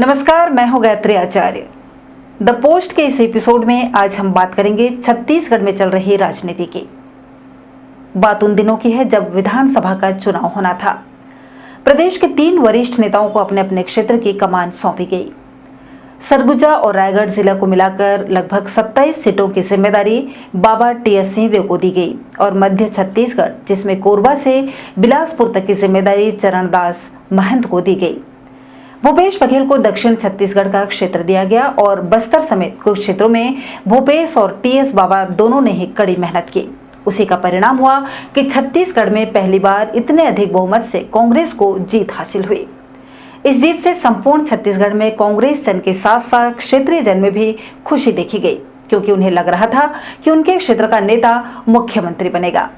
नमस्कार, मैं हूं गायत्री आचार्य। द पोस्ट के इस एपिसोड में आज हम बात करेंगे छत्तीसगढ़ में चल रही राजनीति की। बात उन दिनों की है जब विधानसभा का चुनाव होना था। प्रदेश के 3 वरिष्ठ नेताओं को अपने अपने क्षेत्र की कमान सौंपी गई। सरगुजा और रायगढ़ जिला को मिलाकर लगभग 27 सीटों की जिम्मेदारी बाबा टीएस सिंहदेव को दी गई और मध्य छत्तीसगढ़, जिसमें कोरबा से बिलासपुर तक की जिम्मेदारी चरणदास महंत को दी गई। भूपेश बघेल को दक्षिण छत्तीसगढ़ का क्षेत्र दिया गया और बस्तर समेत कुछ क्षेत्रों में भूपेश और टीएस बाबा दोनों ने ही कड़ी मेहनत की। उसी का परिणाम हुआ कि छत्तीसगढ़ में पहली बार इतने अधिक बहुमत से कांग्रेस को जीत हासिल हुई। इस जीत से संपूर्ण छत्तीसगढ़ में कांग्रेस जन के साथ साथ क्षेत्रीय जन में भी खुशी देखी गई, क्योंकि उन्हें लग रहा था कि उनके क्षेत्र का नेता मुख्यमंत्री बनेगा।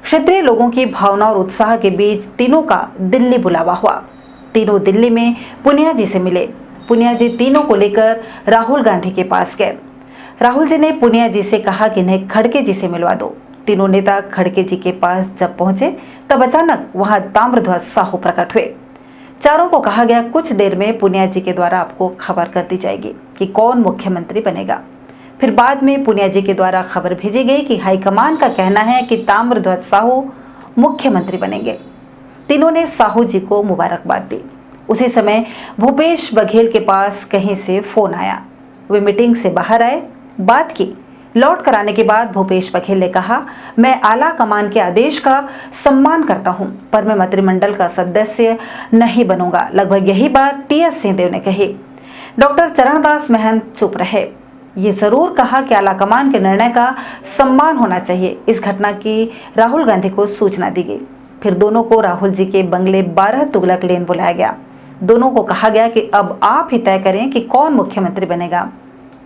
क्षेत्रीय लोगों की भावना और उत्साह के बीच तीनों का दिल्ली बुलावा हुआ। तीनों दिल्ली में पुनिया जी से मिले। पुनिया जी तीनों को लेकर राहुल गांधी के पास गए। राहुल जी ने पुनिया जी से कहा कि इन्हें खड़गे जी से मिलवा दो। तीनों नेता खड़गे जी के पास जब पहुंचे तब अचानक वहां ताम्रध्वज साहू प्रकट हुए। चारों को कहा गया कुछ देर में पुनिया जी के द्वारा आपको खबर कर दी जाएगी कि कौन मुख्यमंत्री बनेगा। फिर बाद में पुनिया जी के द्वारा खबर भेजी गई कि हाईकमान का कहना है कि ताम्रध्वज साहू मुख्यमंत्री बनेंगे। तीनों ने साहू जी को मुबारकबाद दी। उसी समय भूपेश बघेल के पास कहीं से फोन आया। वे मीटिंग से बाहर आए, बात की। लौट कर आने के बाद भूपेश बघेल ने कहा, मैं आला कमान के आदेश का सम्मान करता हूं, पर मैं मंत्रिमंडल का सदस्य नहीं बनूंगा। लगभग यही बात टीएस सिंहदेव ने कही। डॉक्टर चरणदास महंत चुप रहे। ये जरूर कहा कि आला कमान के निर्णय का सम्मान होना चाहिए। इस घटना की राहुल गांधी को सूचना दी गई। फिर दोनों को राहुल जी के बंगले 12 तुगलक लेन बुलाया गया। दोनों को कहा गया कि अब आप ही तय करें कि कौन मुख्यमंत्री बनेगा।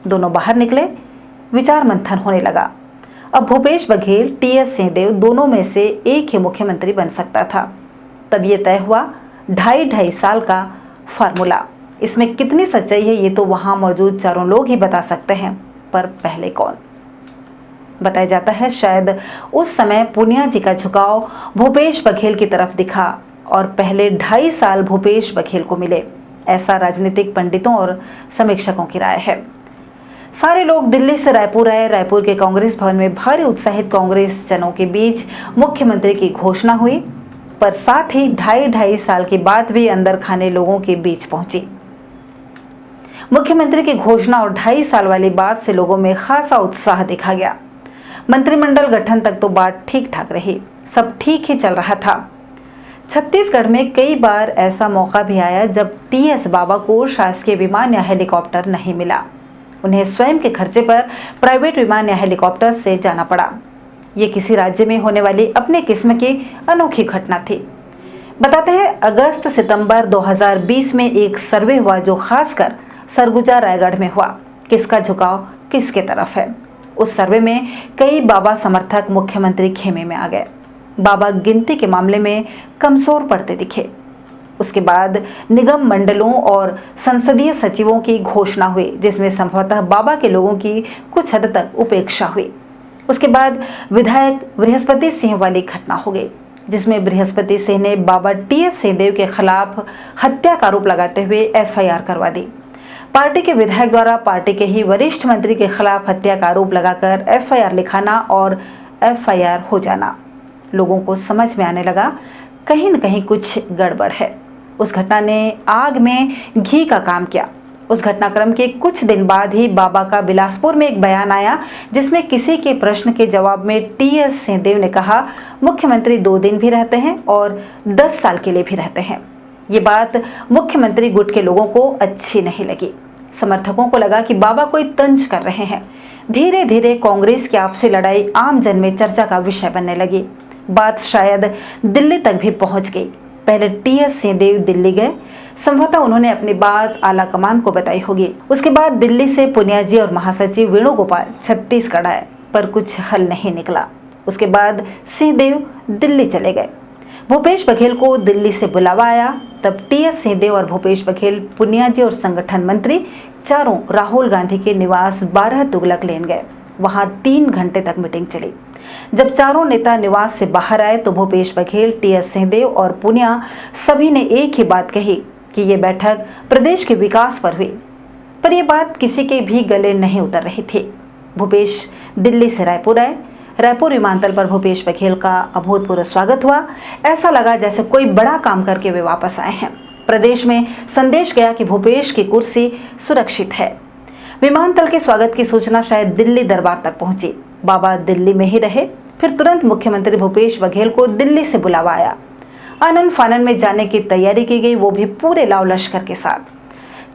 दोनों बाहर निकले। विचार मंथन होने लगा। अब भूपेश बघेल, टीएस सिंहदेव दोनों में से एक ही मुख्यमंत्री बन सकता था। तब ये तय हुआ 2.5 साल का फार्मूला। इसमें कितनी सच्चाई है ये तो वहां मौजूद चारों लोग ही बता सकते हैं, पर पहले कौन? बताया जाता है शायद उस समय पुनिया जी का झुकाव भूपेश बघेल की तरफ दिखा और पहले 2.5 साल भूपेश बघेल को मिले। ऐसा राजनीतिक पंडितों और समीक्षकों की राय है। सारे लोग दिल्ली से रायपुर आए। रायपुर के कांग्रेस भवन में भारी उत्साहित कांग्रेस जनों के बीच मुख्यमंत्री की घोषणा हुई, पर साथ ही 2.5 साल की बात भी अंदर खाने लोगों के बीच पहुंची। मुख्यमंत्री की घोषणा और 2.5 साल वाली बात से लोगों में खासा उत्साह देखा गया। मंत्रिमंडल गठन तक तो बात ठीक ठाक रही, सब ठीक ही चल रहा था। छत्तीसगढ़ में कई बार ऐसा मौका भी आया जब टीएस बाबा को शासकीय विमान या हेलीकॉप्टर नहीं मिला। उन्हें स्वयं के खर्चे पर प्राइवेट विमान या हेलीकॉप्टर से जाना पड़ा। ये किसी राज्य में होने वाली अपने किस्म की अनोखी घटना थी। बताते हैं, अगस्त सितंबर 2020 में एक सर्वे हुआ जो खासकर सरगुजा रायगढ़ में हुआ। किसका झुकाव किसके तरफ है? उस सर्वे में कई बाबा समर्थक मुख्यमंत्री खेमे में आ गए। बाबा गिनती के मामले में कमजोर पड़ते दिखे। उसके बाद निगम मंडलों और संसदीय सचिवों की घोषणा हुई, जिसमें संभवतः बाबा के लोगों की कुछ हद तक उपेक्षा हुई। उसके बाद विधायक बृहस्पति सिंह वाली घटना हो गई, जिसमें बृहस्पति सिंह ने बाबा टीएस सिंहदेव के खिलाफ हत्या का आरोप लगाते हुए एफआईआर करवा दी। पार्टी के विधायक द्वारा पार्टी के ही वरिष्ठ मंत्री के खिलाफ हत्या का आरोप लगाकर एफआईआर लिखाना और एफआईआर हो जाना। लोगों को समझ में आने लगा कहीं न कहीं कुछ गड़बड़ है। उस घटना ने आग में घी का काम किया। उस घटनाक्रम के कुछ दिन बाद ही बाबा का बिलासपुर में एक बयान आया, जिसमें किसी के प्रश्न के जवाब में टीएस सिंहदेव ने कहा, मुख्यमंत्री 2 दिन भी रहते हैं और 10 साल के लिए भी रहते हैं। ये बात मुख्यमंत्री गुट के लोगों को अच्छी नहीं लगी। समर्थकों को लगा कि बाबा कोई तंज कर रहे हैं। धीरे धीरे कांग्रेस की आपसी लड़ाई आम जन में चर्चा का विषय बनने लगी। बात शायद दिल्ली तक भी पहुंच गई। पहले टीएस सिंहदेव दिल्ली गए। संभवतः उन्होंने अपनी बात आला कमान को बताई होगी। उसके बाद दिल्ली से पुनिया जी और महासचिव वेणुगोपाल छत्तीसगढ़ आए, पर कुछ हल नहीं निकला। उसके बाद सिंहदेव दिल्ली चले गए। भूपेश बघेल को दिल्ली से बुलावा आया। तब टीएस सिंहदेव और भूपेश बघेल, पुनिया जी और संगठन मंत्री चारों राहुल गांधी के निवास 12 तुगलक लेन गए। वहां 3 घंटे तक मीटिंग चली। जब चारों नेता निवास से बाहर आए तो भूपेश बघेल, टीएस सिंहदेव और पुनिया सभी ने एक ही बात कही कि ये बैठक प्रदेश के विकास पर हुई, पर यह बात किसी के भी गले नहीं उतर रही थी। भूपेश दिल्ली से रायपुर आए। रायपुर विमानतल पर भूपेश बघेल का अभूतपूर्व स्वागत हुआ। ऐसा लगा जैसे कोई बड़ा काम करके वे वापस आए हैं। प्रदेश में संदेश गया कि भूपेश की कुर्सी सुरक्षित है। विमानतल के स्वागत की सूचना शायद दिल्ली दरबार तक पहुंची। बाबा दिल्ली में ही रहे। फिर तुरंत मुख्यमंत्री भूपेश बघेल को दिल्ली से बुलावा आया। आनन फानन में जाने की तैयारी की गई, वो भी पूरे लाव लश्कर के साथ।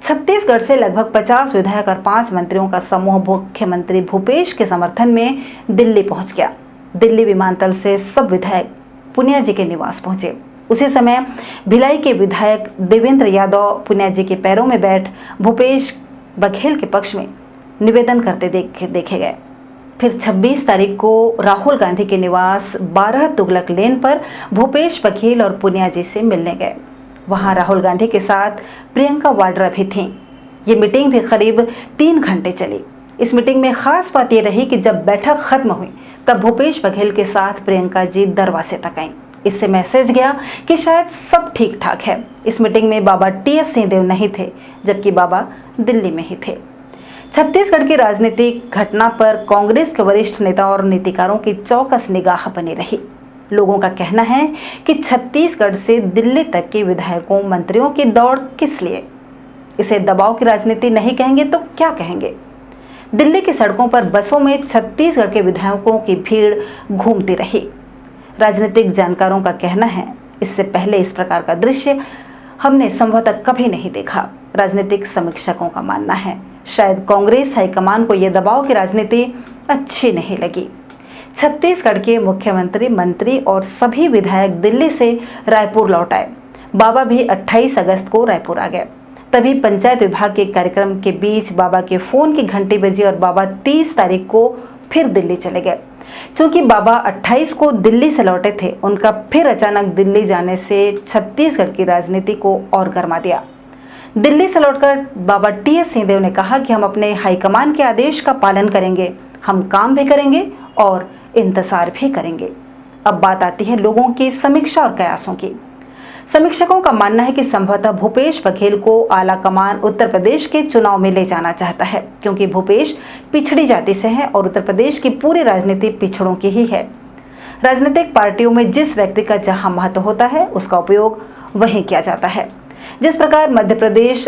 छत्तीसगढ़ से लगभग 50 विधायक और 5 मंत्रियों का समूह मुख्यमंत्री भूपेश के समर्थन में दिल्ली पहुंच गया। दिल्ली विमानतल से सब विधायक पुनिया जी के निवास पहुंचे। उसी समय भिलाई के विधायक देवेंद्र यादव पुनिया जी के पैरों में बैठ भूपेश बघेल के पक्ष में निवेदन करते देखे गए। फिर 26 तारीख को राहुल गांधी के निवास 12 तुगलक लेन पर भूपेश बघेल और पुनिया जी से मिलने गए। वहां राहुल गांधी के साथ प्रियंका वाड्रा भी थीं। ये मीटिंग भी करीब 3 घंटे चली। इस मीटिंग में खास बात यह रही कि जब बैठक खत्म हुई तब भूपेश बघेल के साथ प्रियंका जी दरवाजे तक आईं। इससे मैसेज गया कि शायद सब ठीक ठाक है। इस मीटिंग में बाबा टी.एस. सिंहदेव नहीं थे, जबकि बाबा दिल्ली में ही थे। छत्तीसगढ़ की राजनीतिक घटना पर कांग्रेस के वरिष्ठ नेता और नीतिकारों की चौकस निगाह बनी रही। लोगों का कहना है कि छत्तीसगढ़ से दिल्ली तक के विधायकों मंत्रियों की दौड़ किस लिए? इसे दबाव की राजनीति नहीं कहेंगे तो क्या कहेंगे? दिल्ली की सड़कों पर बसों में छत्तीसगढ़ के विधायकों की भीड़ घूमती रही। राजनीतिक जानकारों का कहना है, इससे पहले इस प्रकार का दृश्य हमने संभवतः कभी नहीं देखा। राजनीतिक समीक्षकों का मानना है शायद कांग्रेस हाईकमान को यह दबाव की राजनीति अच्छी नहीं लगी। छत्तीसगढ़ के मुख्यमंत्री, मंत्री और सभी विधायक दिल्ली से रायपुर लौट आए। बाबा भी 28 अगस्त को रायपुर आ गए। तभी पंचायत विभाग के कार्यक्रम के बीच बाबा के फोन की घंटी बजी और बाबा 30 तारीख को फिर दिल्ली चले गए। क्योंकि बाबा 28 को दिल्ली से लौटे थे, उनका फिर अचानक दिल्ली जाने से छत्तीसगढ़ की राजनीति को और गर्मा दिया। दिल्ली से लौटकर बाबा टी.एस. सिंहदेव ने कहा कि हम अपने हाईकमान के आदेश का पालन करेंगे, हम काम भी करेंगे और इंतजार भी करेंगे। अब बात आती है लोगों की समीक्षा और कयासों की। समीक्षकों का मानना है कि संभवतः भूपेश बघेल को आला कमान उत्तर प्रदेश के चुनाव में ले जाना चाहता है, क्योंकि भूपेश पिछड़ी जाति से हैं और उत्तर प्रदेश की पूरी राजनीति पिछड़ों की ही है। राजनीतिक पार्टियों में जिस व्यक्ति का जहां महत्व होता है उसका उपयोग वहीं किया जाता है। जिस प्रकार मध्य प्रदेश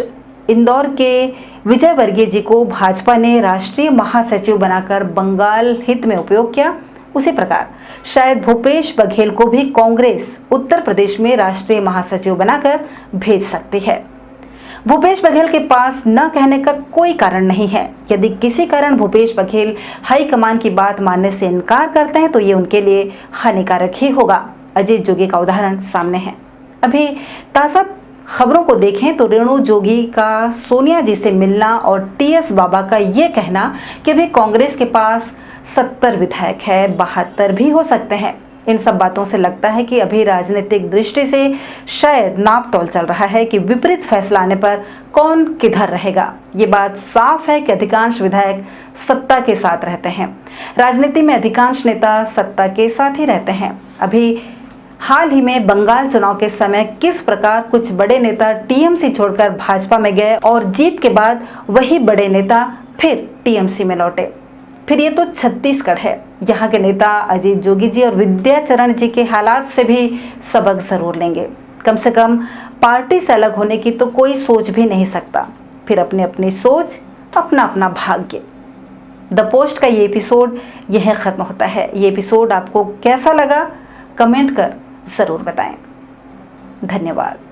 इंदौर के विजय वर्गीय जी को भाजपा ने राष्ट्रीय महासचिव बनाकर बंगाल हित में उपयोग किया, उसी प्रकार शायद भूपेश बघेल को भी कांग्रेस उत्तर प्रदेश में राष्ट्रीय महासचिव बनाकर भेज सकती है। भूपेश बघेल के पास न कहने का कोई कारण नहीं है। यदि किसी कारण भूपेश बघेल हाईकमान की बात मानने से इनकार करते हैं तो ये उनके लिए हानिकारक ही होगा। अजीत जोगी का उदाहरण सामने है। अभी ताज़ा खबरों को देखें तो रेणु जोगी का सोनिया जी से मिलना और टी.एस. बाबा का ये कहना कि अभी कांग्रेस के पास 70 विधायक है, 72 भी हो सकते हैं, इन सब बातों से लगता है कि अभी राजनीतिक दृष्टि से शायद नाप तोल चल रहा है कि विपरीत फैसला आने पर कौन किधर रहेगा। ये बात साफ है कि अधिकांश विधायक सत्ता के साथ रहते हैं। राजनीति में अधिकांश नेता सत्ता के साथ ही रहते हैं। अभी हाल ही में बंगाल चुनाव के समय किस प्रकार कुछ बड़े नेता टीएमसी छोड़कर भाजपा में गए और जीत के बाद वही बड़े नेता फिर टीएमसी में लौटे। फिर ये तो छत्तीसगढ़ है। यहाँ के नेता अजीत जोगी जी और विद्याचरण जी के हालात से भी सबक जरूर लेंगे। कम से कम पार्टी से अलग होने की तो कोई सोच भी नहीं सकता। फिर अपनी अपनी सोच, अपना अपना भाग्य। द पोस्ट का ये एपिसोड यह खत्म होता है। ये एपिसोड आपको कैसा लगा कमेंट कर ज़रूर बताएं। धन्यवाद।